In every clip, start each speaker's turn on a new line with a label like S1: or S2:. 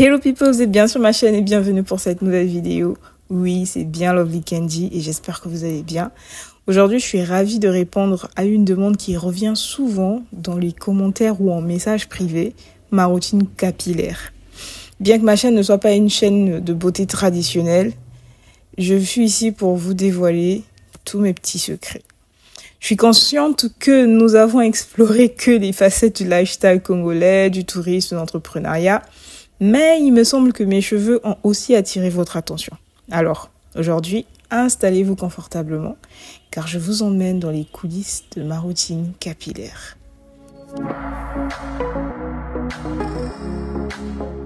S1: Hello people, vous êtes bien sur ma chaîne et bienvenue pour cette nouvelle vidéo. Oui, c'est bien Lovely Candy et j'espère que vous allez bien. Aujourd'hui, je suis ravie de répondre à une demande qui revient souvent dans les commentaires ou en message privé, ma routine capillaire. Bien que ma chaîne ne soit pas une chaîne de beauté traditionnelle, je suis ici pour vous dévoiler tous mes petits secrets. Je suis consciente que nous avons exploré que les facettes du lifestyle congolais, du tourisme, de l'entrepreneuriat, mais il me semble que mes cheveux ont aussi attiré votre attention. Alors, aujourd'hui, installez-vous confortablement, car je vous emmène dans les coulisses de ma routine capillaire.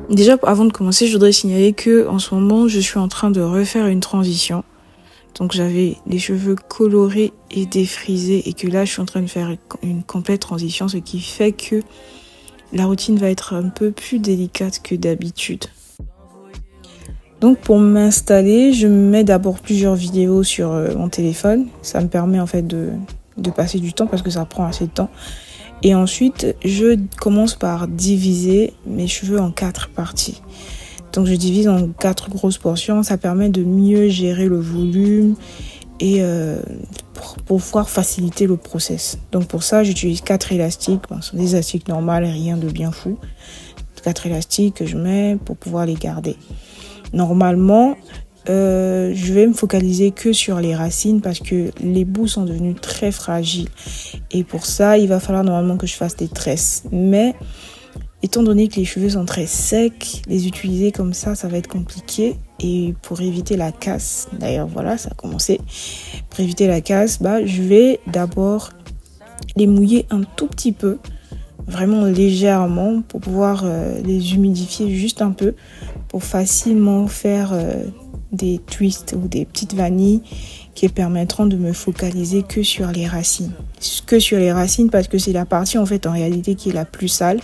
S1: Déjà, avant de commencer, je voudrais signaler que en ce moment, je suis en train de refaire une transition. Donc, j'avais les cheveux colorés et défrisés et que là, je suis en train de faire une complète transition, ce qui fait que la routine va être un peu plus délicate que d'habitude. Donc, pour m'installer, je mets d'abord plusieurs vidéos sur mon téléphone. Ça me permet en fait de passer du temps parce que ça prend assez de temps. Et ensuite, je commence par diviser mes cheveux en 4 parties. Donc, je divise en 4 grosses portions. Ça permet de mieux gérer le volume et pour pouvoir faciliter le process. Donc, pour ça, j'utilise 4 élastiques. Bon, ce sont des élastiques normales, rien de bien fou. 4 élastiques que je mets pour pouvoir les garder. Normalement, je vais me focaliser que sur les racines parce que les bouts sont devenus très fragiles. Et pour ça, il va falloir normalement que je fasse des tresses. Mais étant donné que les cheveux sont très secs, les utiliser comme ça va être compliqué. Et pour éviter la casse, d'ailleurs voilà, ça a commencé. Pour éviter la casse, je vais d'abord les mouiller un tout petit peu, vraiment légèrement, pour pouvoir les humidifier juste un peu, pour facilement faire des twists ou des petites vanilles qui permettront de me focaliser que sur les racines. Que sur les racines parce que c'est la partie en fait en réalité qui est la plus sale.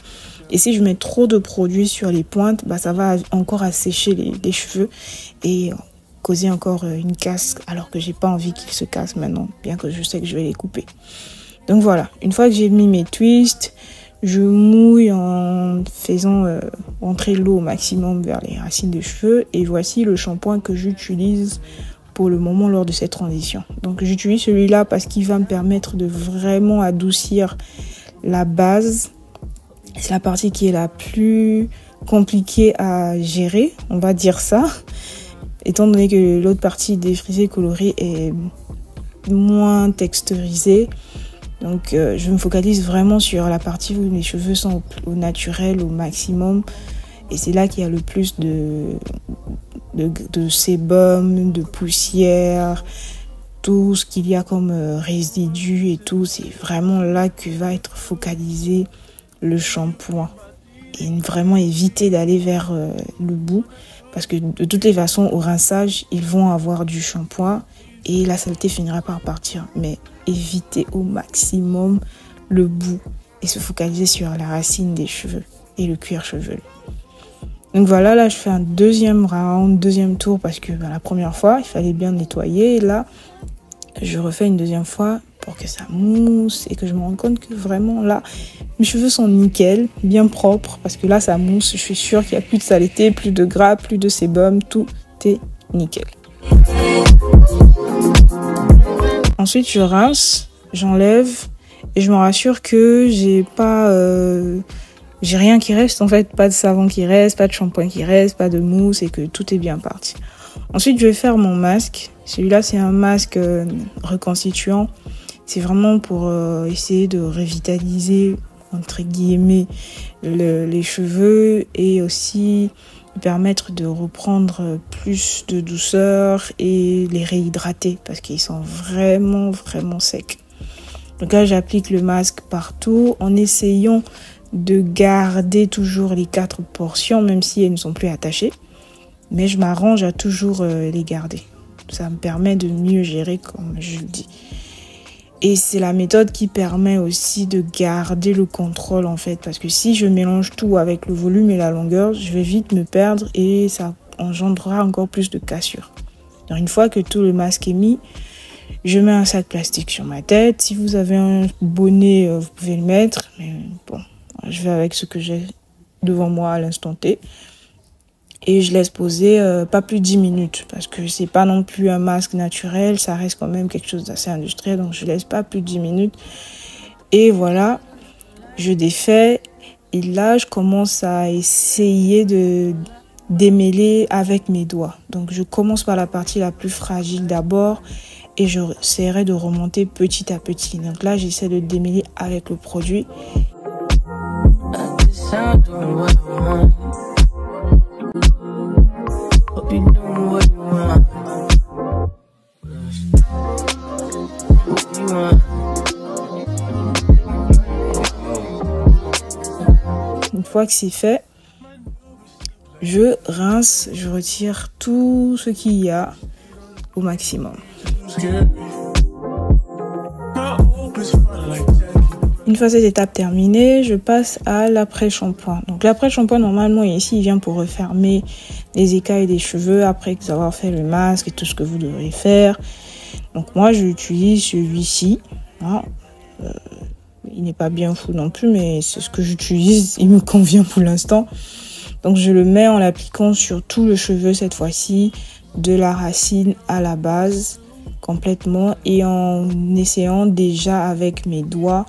S1: Et si je mets trop de produits sur les pointes, ça va encore assécher les cheveux et causer encore une casse alors que j'ai pas envie qu'ils se cassent maintenant, bien que je sais que je vais les couper. Donc voilà, une fois que j'ai mis mes twists, je mouille en faisant entrer l'eau au maximum vers les racines des cheveux. Et voici le shampoing que j'utilise pour le moment lors de cette transition. Donc j'utilise celui-là parce qu'il va me permettre de vraiment adoucir la base. C'est la partie qui est la plus compliquée à gérer, on va dire ça. Étant donné que l'autre partie défrisée colorée est moins texturisée. Donc, je me focalise vraiment sur la partie où mes cheveux sont au naturel, au maximum. Et c'est là qu'il y a le plus de sébum, de poussière, tout ce qu'il y a comme résidus et tout. C'est vraiment là que va être focalisé le shampoing. Et vraiment éviter d'aller vers le bout. Parce que de toutes les façons, au rinçage, ils vont avoir du shampoing. Et la saleté finira par partir. Mais éviter au maximum le bout et se focaliser sur la racine des cheveux et le cuir chevelu. Donc voilà, là je fais un deuxième tour parce que la première fois il fallait bien nettoyer. Et là je refais une deuxième fois pour que ça mousse et que je me rende compte que vraiment là mes cheveux sont nickel, bien propres parce que là ça mousse. Je suis sûre qu'il n'y a plus de saleté, plus de gras, plus de sébum, tout est nickel. Ensuite, je rince, j'enlève et je me rassure que j'ai rien qui reste en fait, pas de savon qui reste, pas de shampoing qui reste, pas de mousse et que tout est bien parti. Ensuite, je vais faire mon masque. Celui-là, c'est un masque reconstituant. C'est vraiment pour essayer de revitaliser entre guillemets les cheveux et aussi permettre de reprendre plus de douceur et les réhydrater parce qu'ils sont vraiment secs. Donc là j'applique le masque partout en essayant de garder toujours les 4 portions même si elles ne sont plus attachées, mais je m'arrange à toujours les garder. Ça me permet de mieux gérer comme je le dis. Et c'est la méthode qui permet aussi de garder le contrôle en fait. Parce que si je mélange tout avec le volume et la longueur, je vais vite me perdre et ça engendrera encore plus de cassures. Donc une fois que tout le masque est mis, je mets un sac plastique sur ma tête. Si vous avez un bonnet, vous pouvez le mettre. Mais bon, je vais avec ce que j'ai devant moi à l'instant T. Et je laisse poser pas plus de 10 minutes parce que c'est pas non plus un masque naturel, ça reste quand même quelque chose d'assez industriel, donc je laisse pas plus de 10 minutes. Et voilà, je défais et là je commence à essayer de démêler avec mes doigts. Donc je commence par la partie la plus fragile d'abord et j'essaierai de remonter petit à petit. Donc là j'essaie de démêler avec le produit. Une fois que c'est fait, je rince, je retire tout ce qu'il y a au maximum. Une fois cette étape terminée, je passe à l'après-shampoing. Donc l'après-shampoing, normalement, ici, il vient pour refermer les écailles des cheveux après avoir fait le masque et tout ce que vous devez faire. Donc moi, j'utilise celui-ci. Il n'est pas bien fou non plus, mais c'est ce que j'utilise. Il me convient pour l'instant. Donc je le mets en l'appliquant sur tout le cheveu cette fois-ci, de la racine à la base, complètement, et en essayant déjà avec mes doigts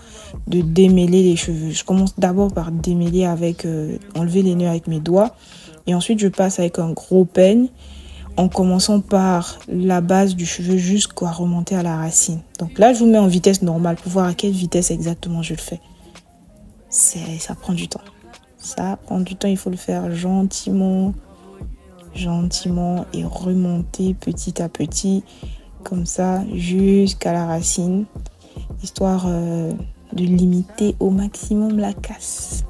S1: de démêler les cheveux. Je commence d'abord par démêler avec, enlever les nœuds avec mes doigts, et ensuite je passe avec un gros peigne, en commençant par la base du cheveu jusqu'à remonter à la racine. Donc là, je vous mets en vitesse normale pour voir à quelle vitesse exactement je le fais. Ça prend du temps. Ça prend du temps, il faut le faire gentiment, gentiment et remonter petit à petit, comme ça, jusqu'à la racine, histoire de limiter au maximum la casse.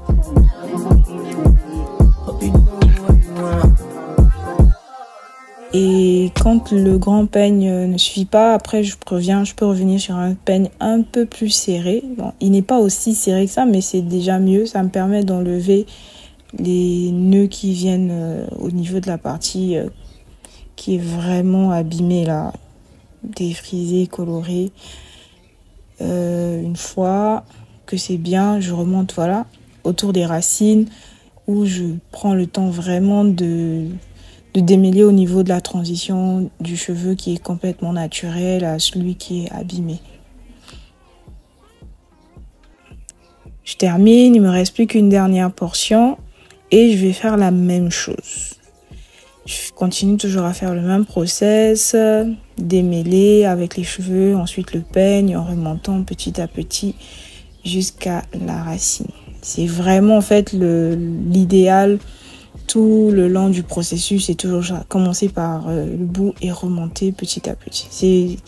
S1: Et quand le grand peigne ne suffit pas, après je peux revenir sur un peigne un peu plus serré. Bon, il n'est pas aussi serré que ça, mais c'est déjà mieux. Ça me permet d'enlever les nœuds qui viennent au niveau de la partie qui est vraiment abîmée là, défrisée, colorée. Une fois que c'est bien, je remonte voilà autour des racines où je prends le temps vraiment de démêler au niveau de la transition du cheveu qui est complètement naturel à celui qui est abîmé. Je termine, il me reste plus qu'une dernière portion et je vais faire la même chose. Je continue toujours à faire le même process, démêler avec les cheveux, ensuite le peigne en remontant petit à petit jusqu'à la racine. C'est vraiment en fait l'idéal. Tout le long du processus, c'est toujours commencer par le bout et remonter petit à petit.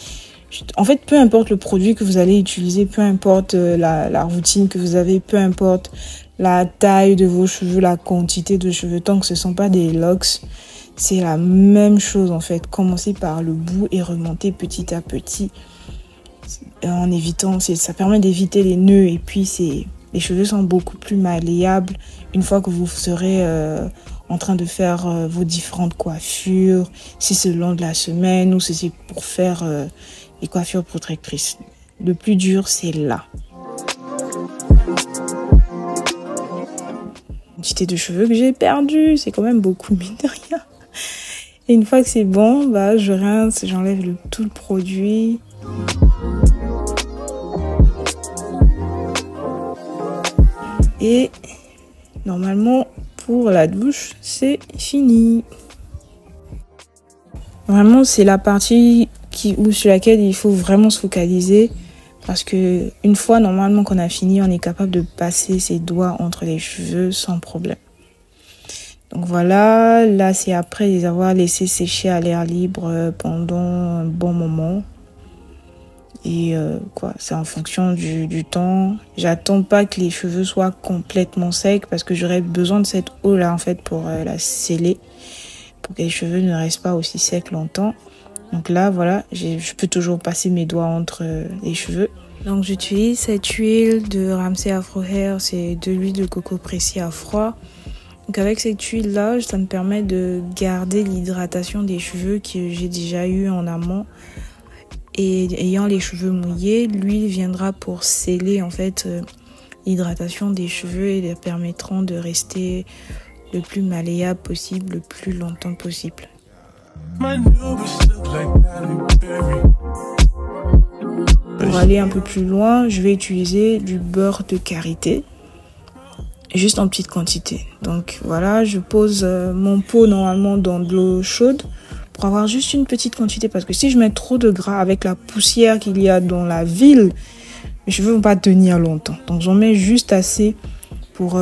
S1: En fait, peu importe le produit que vous allez utiliser, peu importe la routine que vous avez, peu importe la taille de vos cheveux, la quantité de cheveux, tant que ce ne sont pas des locks, c'est la même chose en fait. Commencer par le bout et remonter petit à petit en évitant, ça permet d'éviter les nœuds et puis les cheveux sont beaucoup plus malléables une fois que vous serez en train de faire vos différentes coiffures, si c'est le long de la semaine ou si c'est pour faire les coiffures protectrices. Le plus dur, c'est là. Quantité de cheveux que j'ai perdu, c'est quand même beaucoup, mine de rien. Et une fois que c'est bon, je rince, j'enlève tout le produit. Et normalement, pour la douche, c'est fini. Vraiment, c'est la partie sur laquelle il faut vraiment se focaliser. Parce que une fois, normalement, qu'on a fini, on est capable de passer ses doigts entre les cheveux sans problème. Donc voilà, là, c'est après les avoir laissés sécher à l'air libre pendant un bon moment. Et c'est en fonction du temps. J'attends pas que les cheveux soient complètement secs parce que j'aurais besoin de cette eau là en fait pour la sceller, pour que les cheveux ne restent pas aussi secs longtemps. Donc là voilà, je peux toujours passer mes doigts entre les cheveux. Donc j'utilise cette huile de Ramsey Afro Hair, c'est de l'huile de coco pressée à froid. Donc avec cette huile là, ça me permet de garder l'hydratation des cheveux que j'ai déjà eu en amont. Et ayant les cheveux mouillés, l'huile viendra pour sceller en fait l'hydratation des cheveux et les permettront de rester le plus malléable possible, le plus longtemps possible. Pour aller un peu plus loin, je vais utiliser du beurre de karité, juste en petite quantité. Donc voilà, je pose mon pot normalement dans de l'eau chaude pour avoir juste une petite quantité, parce que si je mets trop de gras avec la poussière qu'il y a dans la ville, mes cheveux ne vont pas tenir longtemps. Donc j'en mets juste assez pour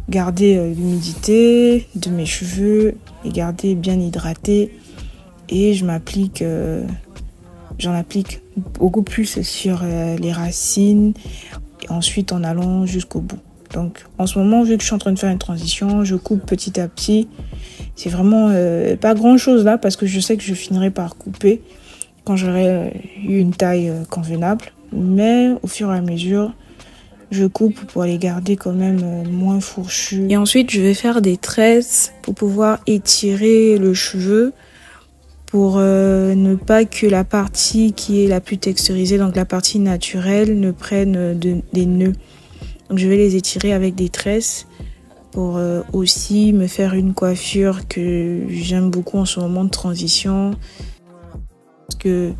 S1: garder l'humidité de mes cheveux et garder bien hydraté. Et j'en applique beaucoup plus sur les racines et ensuite en allant jusqu'au bout. Donc en ce moment, vu que je suis en train de faire une transition, je coupe petit à petit. C'est vraiment pas grand chose là, parce que je sais que je finirai par couper quand j'aurai eu une taille convenable. Mais au fur et à mesure, je coupe pour les garder quand même moins fourchus. Et ensuite, je vais faire des tresses pour pouvoir étirer le cheveu, pour ne pas que la partie qui est la plus texturisée, donc la partie naturelle, ne prenne des nœuds. Donc je vais les étirer avec des tresses pour aussi me faire une coiffure que j'aime beaucoup en ce moment de transition. Parce que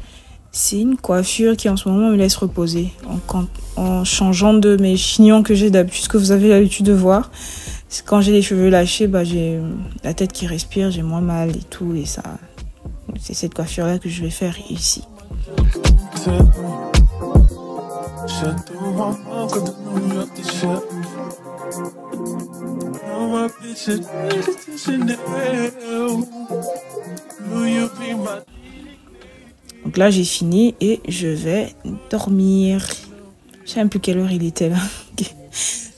S1: c'est une coiffure qui en ce moment me laisse reposer. En changeant de mes chignons que j'ai d'habitude, ce que vous avez l'habitude de voir. Quand j'ai les cheveux lâchés, j'ai la tête qui respire, j'ai moins mal et tout. Et ça, c'est cette coiffure-là que je vais faire ici. Donc là, j'ai fini et je vais dormir. Je sais même plus quelle heure il était là.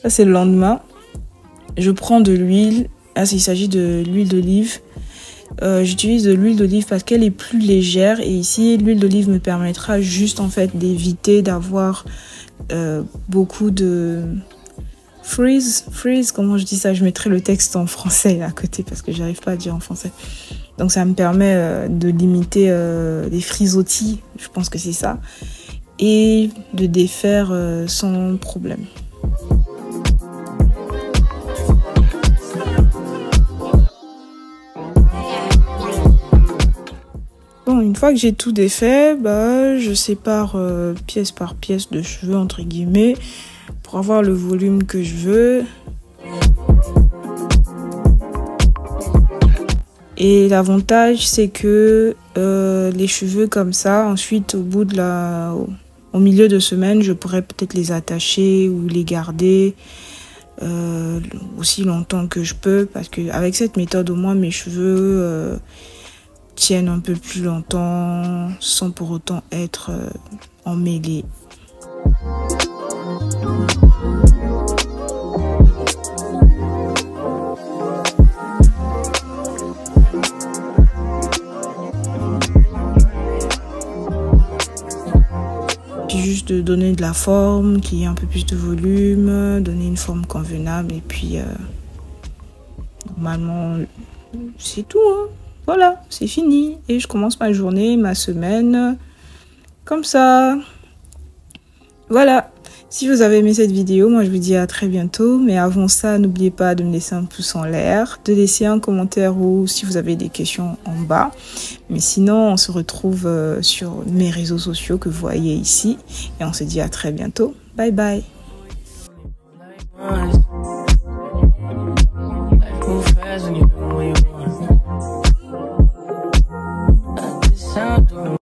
S1: Ça, c'est le lendemain. Je prends de l'huile. Là, il s'agit de l'huile d'olive. J'utilise de l'huile d'olive parce qu'elle est plus légère. Et ici, l'huile d'olive me permettra juste en fait d'éviter d'avoir beaucoup de freeze, comment je dis ça? Je mettrai le texte en français à côté parce que j'arrive pas à dire en français. Donc ça me permet de limiter les frisottis, je pense que c'est ça, et de défaire sans problème. Bon, une fois que j'ai tout défait, je sépare pièce par pièce de cheveux entre guillemets pour avoir le volume que je veux. Et l'avantage, c'est que les cheveux comme ça, ensuite au milieu de semaine, je pourrais peut-être les attacher ou les garder aussi longtemps que je peux, parce que avec cette méthode, au moins mes cheveux tiennent un peu plus longtemps sans pour autant être emmêlés. Juste de donner de la forme, qu'il y ait un peu plus de volume, donner une forme convenable et puis normalement c'est tout, hein. Voilà, c'est fini et je commence ma journée, ma semaine comme ça. Voilà, si vous avez aimé cette vidéo, moi je vous dis à très bientôt, mais avant ça, n'oubliez pas de me laisser un pouce en l'air, de laisser un commentaire ou si vous avez des questions en bas. Mais sinon, on se retrouve sur mes réseaux sociaux que vous voyez ici et on se dit à très bientôt. Bye bye.